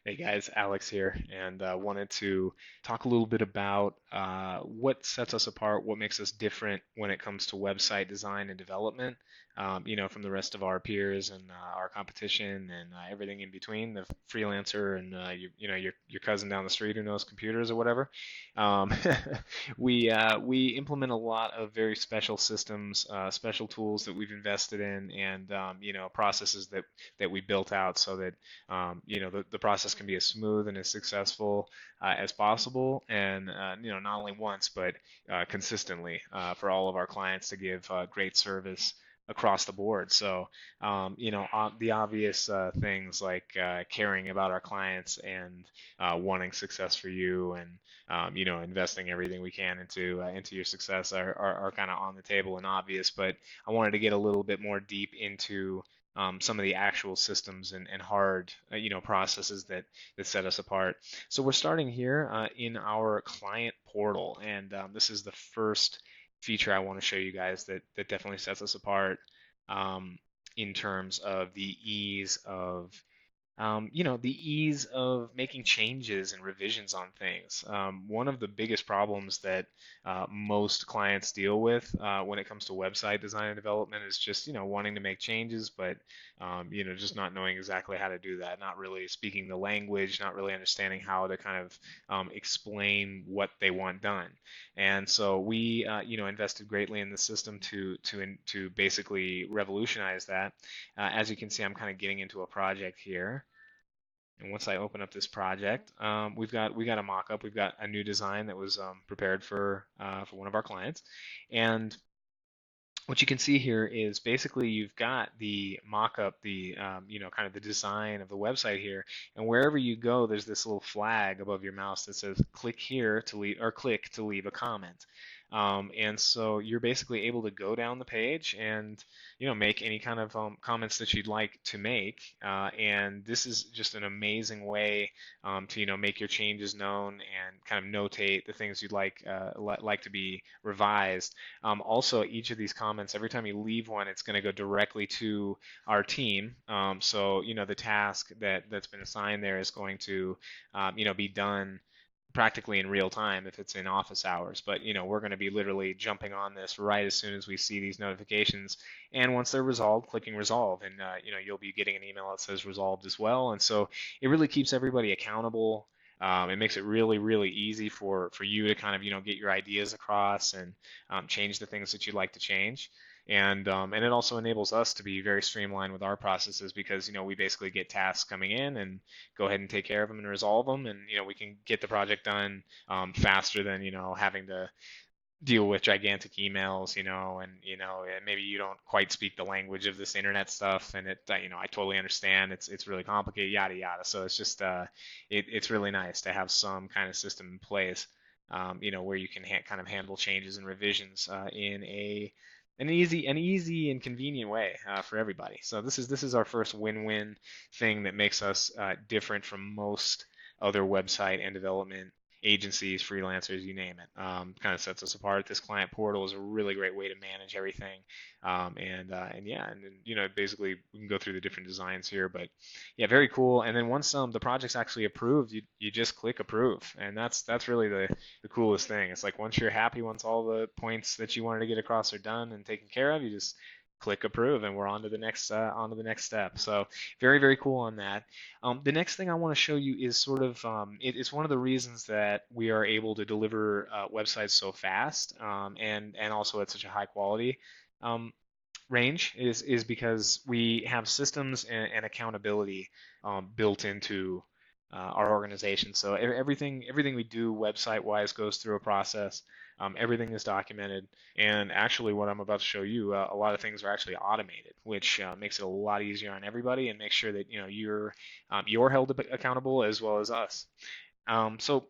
Hey guys, Alex here, and wanted to talk a little bit about what sets us apart, what makes us different when it comes to website design and development, from the rest of our peers and our competition and everything in between, the freelancer and your cousin down the street who knows computers or whatever. Um, we implement a lot of very special systems, special tools that we've invested in, and processes that we built out so that the process can be as smooth and as successful as possible, and not only once but consistently for all of our clients to give great service across the board. So, the obvious things like caring about our clients and wanting success for you, and investing everything we can into your success are kind of on the table and obvious. But I wanted to get a little bit more deep into some of the actual systems and hard processes that set us apart. So we're starting here in our client portal, and this is the first feature I want to show you guys that definitely sets us apart um, in terms of the ease of making changes and revisions on things. One of the biggest problems that most clients deal with when it comes to website design and development is just, wanting to make changes, but, just not knowing exactly how to do that, not really speaking the language, not really understanding how to kind of explain what they want done. And so we, invested greatly in the system to basically revolutionize that. As you can see, I'm kind of getting into a project here. And once I open up this project, we got a mock-up. We've got a new design that was prepared for one of our clients. And what you can see here is basically you've got the mock-up, the kind of the design of the website here, and wherever you go, there's this little flag above your mouse that says "click here to leave" or "click to leave a comment." And so you're basically able to go down the page and make any kind of comments that you'd like to make. And this is just an amazing way to make your changes known and kind of notate the things you'd like to be revised. Also, each of these comments, every time you leave one, it's going to go directly to our team. So, the task that's been assigned there is going to, be done practically in real time if it's in office hours. But, we're going to be literally jumping on this right as soon as we see these notifications. And once they're resolved, clicking resolve, and, you'll be getting an email that says resolved as well. And so it really keeps everybody accountable. It makes it really, really easy for you to kind of get your ideas across and change the things that you'd like to change. And it also enables us to be very streamlined with our processes because we basically get tasks coming in and go ahead and take care of them and resolve them, and we can get the project done faster than having to deal with gigantic emails, and maybe you don't quite speak the language of this internet stuff, and I totally understand. It's really complicated, yada yada. So it's just it's really nice to have some kind of system in place, where you can kind of handle changes and revisions in an easy and convenient way for everybody. So this is our first win-win thing that makes us different from most other website and development agencies, freelancers, you name it. Kind of sets us apart. This client portal is a really great way to manage everything. And yeah, and then, basically we can go through the different designs here, but yeah, very cool. And then once the project's actually approved, you just click approve, and that's really the coolest thing. It's like once you're happy, once all the points that you wanted to get across are done and taken care of, you just click approve, and we're on to the next step. So very, very cool on that. The next thing I want to show you is sort of it's one of the reasons that we are able to deliver websites so fast, and also at such a high quality um, range is because we have systems and accountability built into our organization. So everything we do website wise goes through a process. Everything is documented, and actually, what I'm about to show you, a lot of things are actually automated, which makes it a lot easier on everybody and makes sure that you're held accountable as well as us. So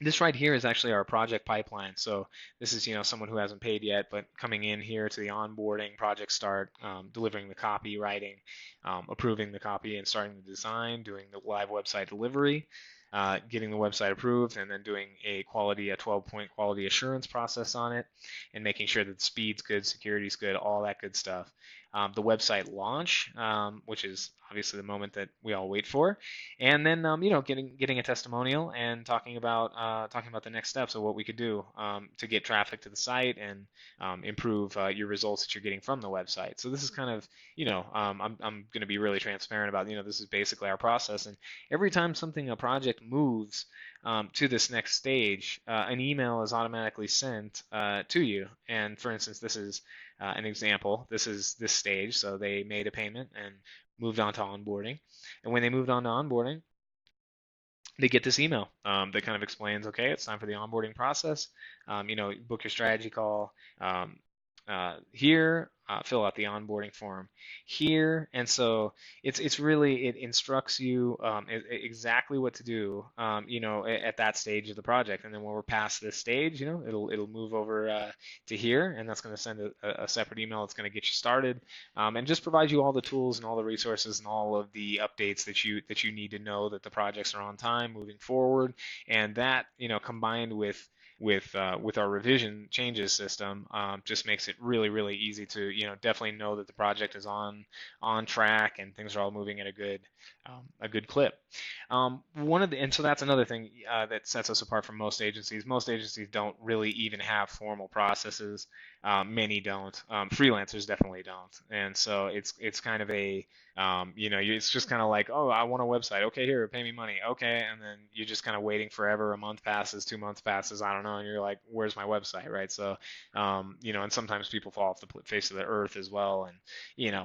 this right here is actually our project pipeline. So this is, someone who hasn't paid yet, but coming in here to the onboarding, project start, delivering the copy, writing, approving the copy and starting the design, doing the live website delivery, getting the website approved, and then doing a 12-point quality assurance process on it, and making sure that the speed's good, security's good, all that good stuff. the website launch, which is obviously the moment that we all wait for, and then getting a testimonial and talking about the next steps of what we could do to get traffic to the site and improve your results that you're getting from the website. So this is kind of I'm going to be really transparent about this is basically our process, and every time a project moves to this next stage, an email is automatically sent to you. And for instance, this is an example. This is this stage. So they made a payment and moved on to onboarding. And when they moved on to onboarding, they get this email that kind of explains, okay, it's time for the onboarding process. Book your strategy call here, fill out the onboarding form here, and so it's really it instructs you exactly what to do, at that stage of the project. And then when we're past this stage, it'll move over to here, and that's going to send a separate email that's going to get you started, and just provide you all the tools and all the resources and all of the updates that you need to know that the projects are on time moving forward. And that combined with our revision changes system, just makes it really really easy to definitely know that the project is on track and things are all moving at a good clip. And so that's another thing that sets us apart from most agencies. Most agencies don't really even have formal processes. Many don't. Freelancers definitely don't. And so it's kind of it's just kind of like, oh, I want a website. Okay, here, pay me money. Okay, and then you're just kind of waiting forever. A month passes, 2 months passes, I don't know, and you're like, where's my website, right? So, and sometimes people fall off the face of the earth as well. And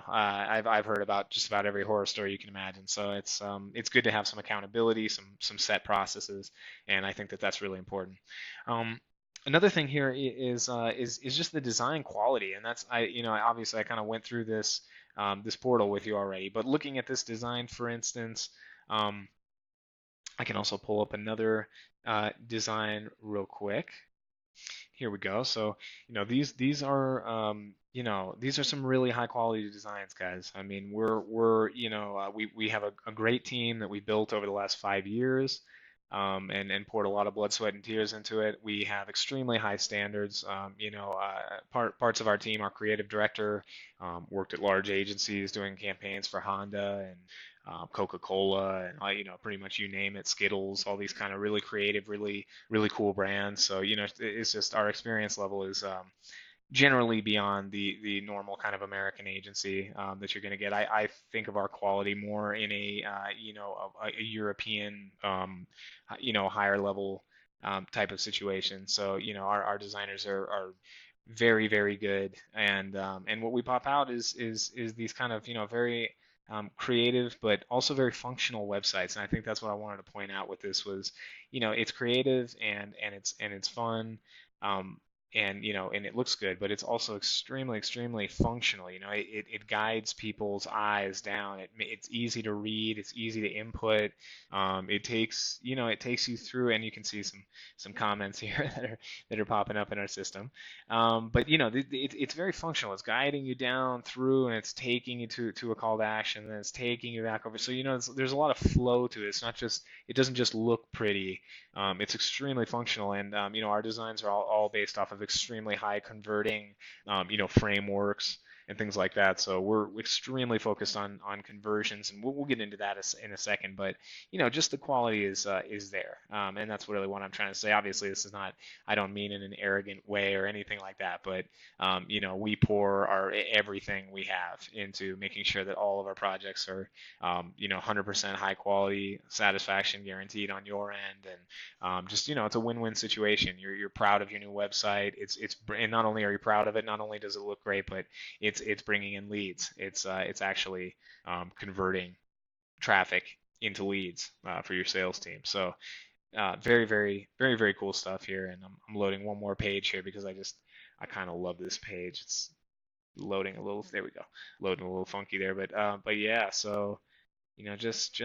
I've heard about just about every horror story you can imagine. So it's good to have some accountability, some set processes, and I think that that's really important. Another thing here is just the design quality, and that's obviously I kind of went through this portal with you already, but looking at this design, for instance, I can also pull up another design real quick. Here we go. So these are these are some really high quality designs, guys. I mean, we have a great team that we built over the last 5 years, and poured a lot of blood, sweat, and tears into it. We have extremely high standards. Parts of our team, our creative director, worked at large agencies doing campaigns for Honda and Coca-Cola, and pretty much you name it, Skittles, all these kind of really creative, really really cool brands. So it's just our experience level is generally beyond the normal kind of American agency that you're going to get. I think of our quality more in a European higher level type of situation. So our designers are very very good, and what we pop out is these kind of very creative but also very functional websites. And I think that's what I wanted to point out with this was it's creative and it's fun. Um, and it looks good, but it's also extremely, extremely functional. It guides people's eyes down. It's easy to read. It's easy to input. It takes you through, and you can see some comments here that are popping up in our system. But it's very functional. It's guiding you down through, and it's taking you to a call to action, and then it's taking you back over. So there's a lot of flow to it. It doesn't just look pretty. It's extremely functional, and our designs are all based off of extremely high converting, frameworks and things like that. So we're extremely focused on conversions, and we'll get into that in a second. But just the quality is there, and that's really what I'm trying to say. Obviously, this is not. I don't mean in an arrogant way or anything like that, but we pour our everything we have into making sure that all of our projects are 100% high quality, satisfaction guaranteed on your end, and it's a win-win situation. You're proud of your new website. And not only are you proud of it, not only does it look great, but it's bringing in leads. It's actually converting traffic into leads for your sales team. So very very very very cool stuff here. And I'm loading one more page here because I kind of love this page. It's loading a little. There we go. Loading a little funky there, but yeah. So just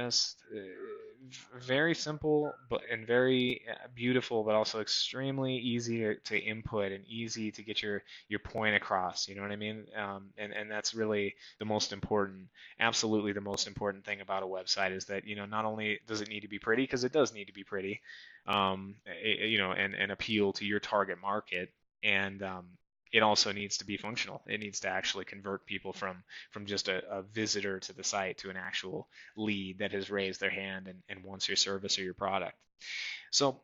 very simple and very beautiful, but also extremely easy to input and easy to get your point across. You know what I mean? And that's really the most important, absolutely the most important thing about a website is that not only does it need to be pretty, because it does need to be pretty, and appeal to your target market, and it also needs to be functional. It needs to actually convert people from just a visitor to the site to an actual lead that has raised their hand and wants your service or your product. So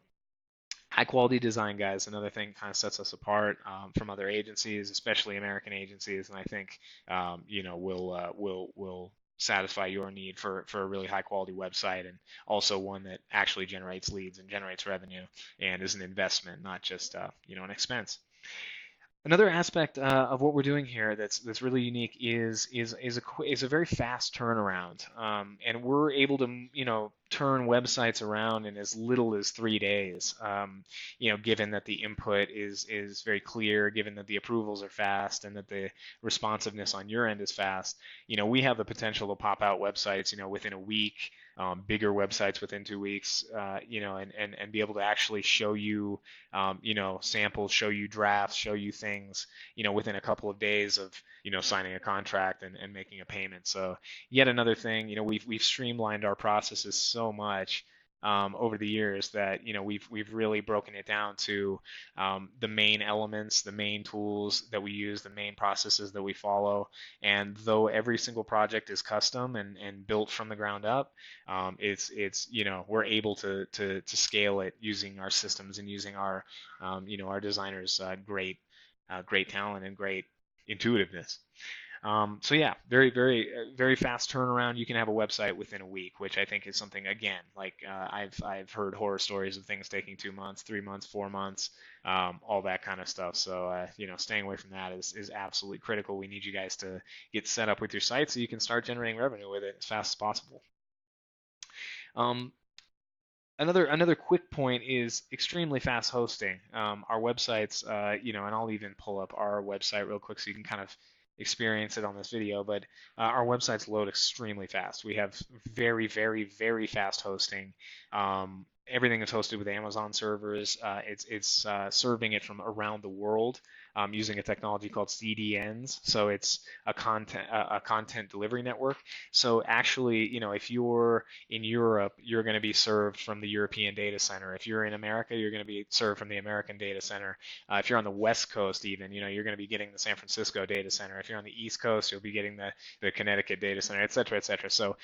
high quality design, guys, another thing kind of sets us apart from other agencies, especially American agencies, and I think will satisfy your need for a really high quality website, and also one that actually generates leads and generates revenue and is an investment, not just an expense. Another aspect of what we're doing here that's really unique is a very fast turnaround, and we're able to turn websites around in as little as 3 days. Given that the input is very clear, given that the approvals are fast, and that the responsiveness on your end is fast, we have the potential to pop out websites, within a week. Bigger websites within 2 weeks, and be able to actually show you, samples, show you drafts, show you things, within a couple of days of, signing a contract and making a payment. So yet another thing, we've streamlined our processes so much over the years that we've really broken it down to the main elements, the main tools that we use, the main processes that we follow. And though every single project is custom and built from the ground up, it's we're able to scale it using our systems and using our designers' great talent and great intuitiveness. So yeah, very, very, very fast turnaround. You can have a website within a week, which I think is something, again, like I've heard horror stories of things taking 2 months, 3 months, 4 months, all that kind of stuff. So staying away from that is absolutely critical. We need you guys to get set up with your site so you can start generating revenue with it as fast as possible. Um, Another quick point is extremely fast hosting. Our websites, and I'll even pull up our website real quick so you can kind of experience it on this video, but our websites load extremely fast. We have very, very, very fast hosting. Everything is hosted with Amazon servers. It's serving it from around the world using a technology called CDNs. So it's a content delivery network. So actually, if you're in Europe, you're going to be served from the European data center. If you're in America, you're going to be served from the American data center. If you're on the West Coast, even, you're going to be getting the San Francisco data center. If you're on the East Coast, you'll be getting the Connecticut data center, et cetera, et cetera. So,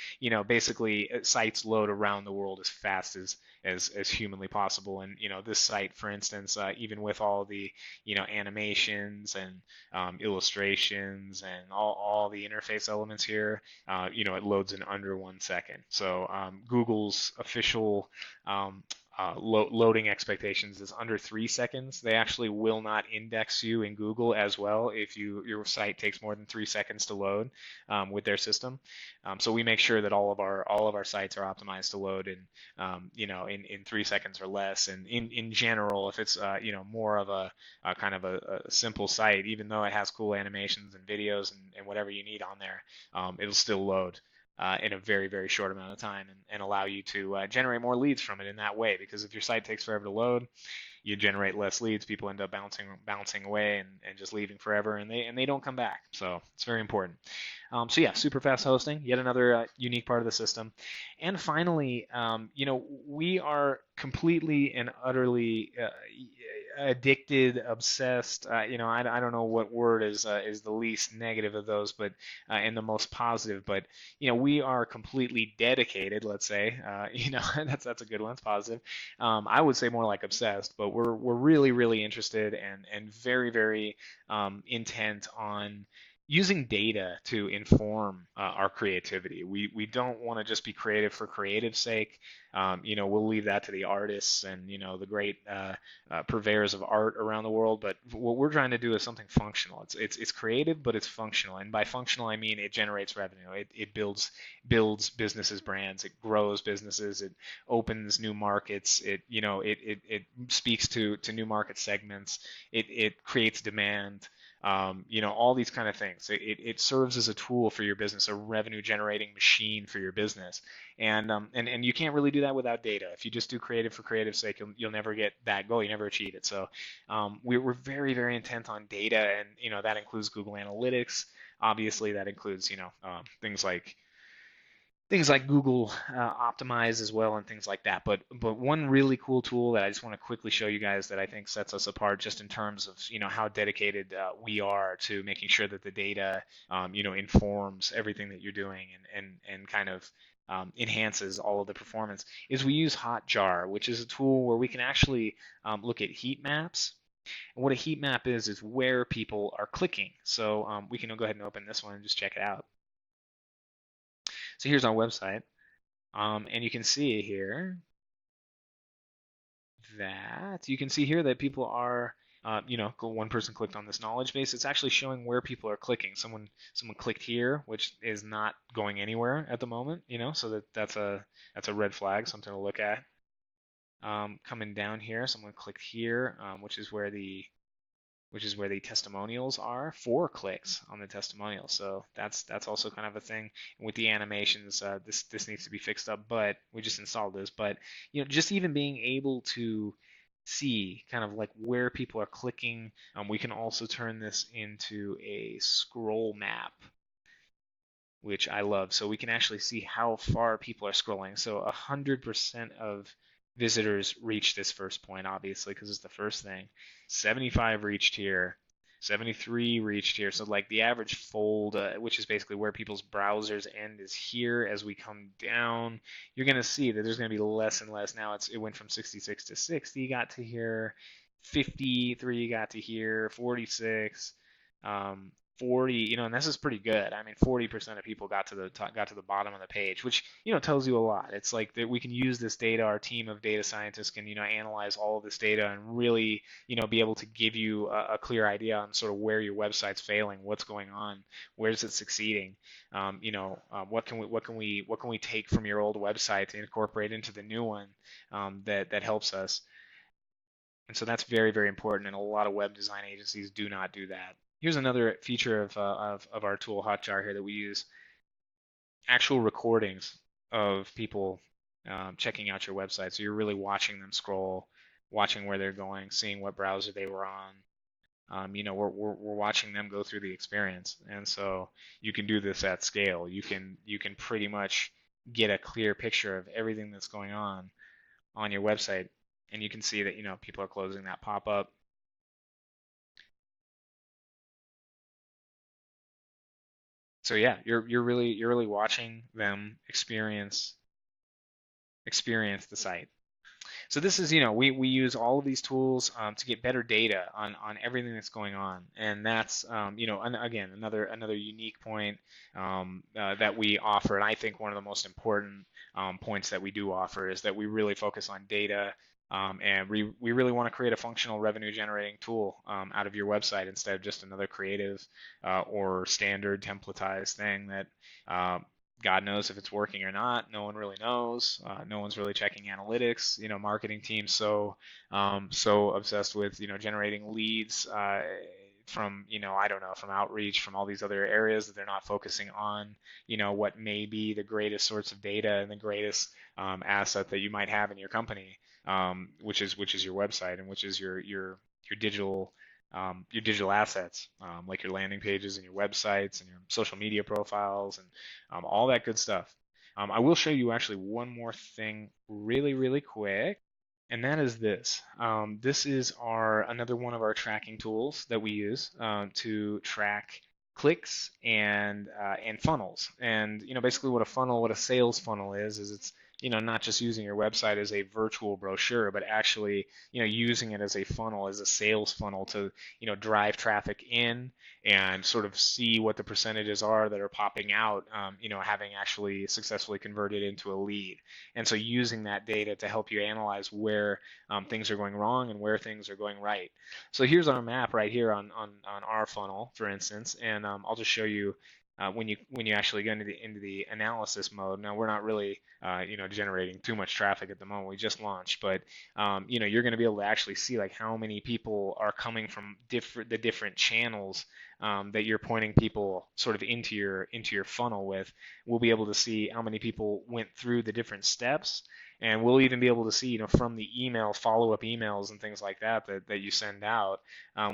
basically sites load around the world as fast as humanly possible. And this site, for instance, even with all the animations and illustrations and all the interface elements here, it loads in under 1 second. So Google's official loading expectations is under 3 seconds. They actually will not index you in Google as well if your site takes more than 3 seconds to load with their system. So we make sure that all of our sites are optimized to load in 3 seconds or less. And in general, if it's more of a kind of a simple site, even though it has cool animations and videos and whatever you need on there, it'll still load in a very, very short amount of time and allow you to generate more leads from it in that way. Because if your site takes forever to load, you generate less leads. People end up bouncing away and just leaving forever, and they don't come back. So it's very important. So yeah, super fast hosting, yet another unique part of the system. And finally, we are completely and utterly addicted, obsessed. I don't know what word is the least negative of those, but and the most positive. But we are completely dedicated. Let's say, that's a good one. It's positive. I would say more like obsessed, but we're really, really interested and very, very intent on using data to inform our creativity. We don't want to just be creative for creative's sake. We'll leave that to the artists and the great purveyors of art around the world. But what we're trying to do is something functional. It's creative, but it's functional. And by functional, I mean it generates revenue. It builds businesses, brands. It grows businesses. It opens new markets. It speaks to new market segments. It creates demand. All these kind of things. It serves as a tool for your business, a revenue generating machine for your business. And you can't really do that without data. If you just do creative for creative's sake, you'll never get that goal. You never achieve it. So we're very, very intent on data, and that includes Google Analytics. Obviously, that includes things like things like Google Optimize as well and things like that. But one really cool tool that I just want to quickly show you guys that I think sets us apart just in terms of how dedicated we are to making sure that the data informs everything that you're doing and kind of enhances all of the performance is we use Hotjar, which is a tool where we can actually look at heat maps. And what a heat map is where people are clicking. So we can go ahead and open this one and just check it out. So here's our website. And you can see here that people are, one person clicked on this knowledge base. It's actually showing where people are clicking. Someone clicked here, which is not going anywhere at the moment, so that's a red flag, something to look at. Coming down here, someone clicked here, which is where the testimonials are, 4 clicks on the testimonials. So that's also kind of a thing. And with the animations, this needs to be fixed up, but we just installed this. But just even being able to see kind of like where people are clicking, we can also turn this into a scroll map, which I love. So we can actually see how far people are scrolling. So 100% of visitors reach this first point, obviously, because it's the first thing. 75 reached here. 73 reached here. So like the average fold, which is basically where people's browsers end, is here. As we come down, you're going to see that there's going to be less and less. Now it went from 66 to 60, got to here. 53 got to here. 46. 40, and this is pretty good. I mean, 40% of people got to the bottom of the page, which tells you a lot. It's like that we can use this data. Our team of data scientists can analyze all of this data and really be able to give you a clear idea on sort of where your website's failing, what's going on, where's it succeeding. What can we take from your old website to incorporate into the new one that helps us. And so that's very, very important, and a lot of web design agencies do not do that. Here's another feature of our tool Hotjar here that we use: actual recordings of people checking out your website. So you're really watching them scroll, watching where they're going, seeing what browser they were on. We're watching them go through the experience, and so you can do this at scale. You can pretty much get a clear picture of everything that's going on your website, and you can see that people are closing that pop-up. So yeah, you're really watching them experience the site. So this is, we use all of these tools to get better data on everything that's going on, and that's and again, another unique point that we offer, and I think one of the most important points that we do offer is that we really focus on data. And we really want to create a functional revenue generating tool out of your website instead of just another creative or standard templatized thing that God knows if it's working or not. No one really knows. No one's really checking analytics. Marketing teams so obsessed with generating leads from I don't know, from outreach, from all these other areas, that they're not focusing on what may be the greatest sorts of data and the greatest asset that you might have in your company, which is your website, and which is your digital assets, like your landing pages and your websites and your social media profiles and all that good stuff. I will show you actually one more thing really, really quick, and that is this. This is another one of our tracking tools that we use to track clicks and funnels. And basically what a sales funnel is it's not just using your website as a virtual brochure, but actually using it as a funnel, as a sales funnel to drive traffic in and sort of see what the percentages are that are popping out, having actually successfully converted into a lead. And so using that data to help you analyze where things are going wrong and where things are going right. So here's our map right here on our funnel, for instance, and I'll just show you when you actually go into the analysis mode. Now we're not really generating too much traffic at the moment. We just launched, but you're going to be able to actually see like how many people are coming from the different channels that you're pointing people sort of into your funnel with. We'll be able to see how many people went through the different steps, and we'll even be able to see, from the email follow-up emails and things like that that you send out,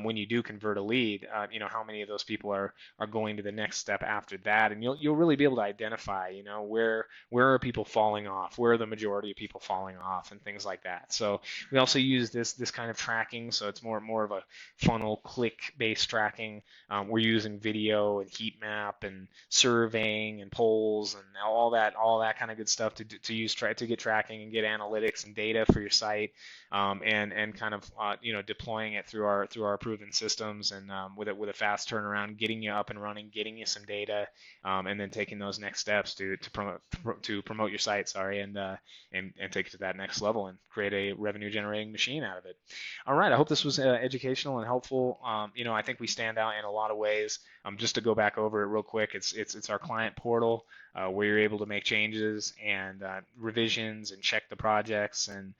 when you do convert a lead, how many of those people are going to the next step after that, and you'll really be able to identify, where are people falling off, where are the majority of people falling off, and things like that. So we also use this kind of tracking, so it's more of a funnel click-based tracking. We're using video and heat map and surveying and polls and all that kind of good stuff to use to get tracking and get analytics and data for your site, and kind of deploying it through our proven systems, and with a fast turnaround, getting you up and running, getting you some data, and then taking those next steps to promote your site, and take it to that next level and create a revenue generating machine out of it. All right, I hope this was educational and helpful. I think we stand out in a lot of ways. Just to go back over it real quick, it's our client portal, where you're able to make changes and revisions and check the projects and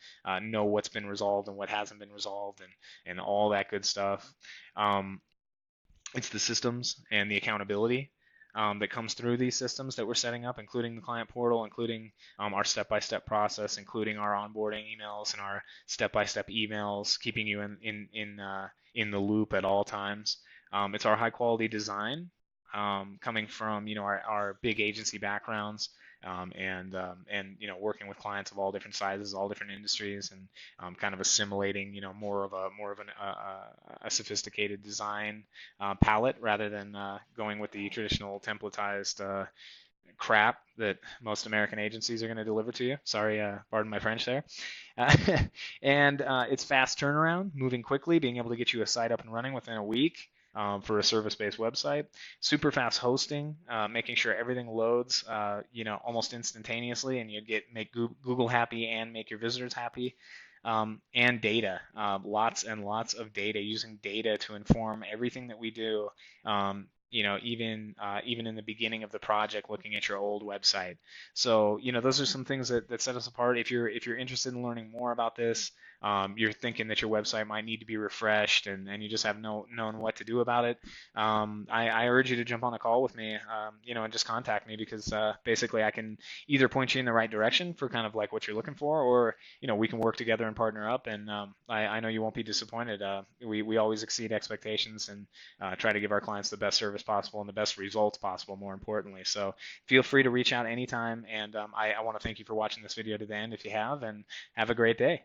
know what's been resolved and what hasn't been resolved, and all that good stuff. It's the systems and the accountability that comes through these systems that we're setting up, including the client portal, including our step-by-step process, including our onboarding emails and our step-by-step emails, keeping you in the loop at all times. It's our high-quality design, coming from our big agency backgrounds, and working with clients of all different sizes, all different industries, and kind of assimilating more of a sophisticated design palette, rather than going with the traditional templatized crap that most American agencies are going to deliver to you. Sorry, pardon my French there. Uh, and it's fast turnaround, moving quickly, being able to get you a site up and running within a week. For a service-based website, super fast hosting, making sure everything loads, almost instantaneously, and make Google happy and make your visitors happy. And data, lots and lots of data, using data to inform everything that we do. Even in the beginning of the project, looking at your old website. So, those are some things that set us apart. If you're interested in learning more about this, you're thinking that your website might need to be refreshed, and you just have known what to do about it, I urge you to jump on a call with me, and just contact me, because basically I can either point you in the right direction for kind of like what you're looking for, or we can work together and partner up, and I know you won't be disappointed. We always exceed expectations and try to give our clients the best service possible and the best results possible, more importantly. So feel free to reach out anytime, and I want to thank you for watching this video to the end if you have, and have a great day.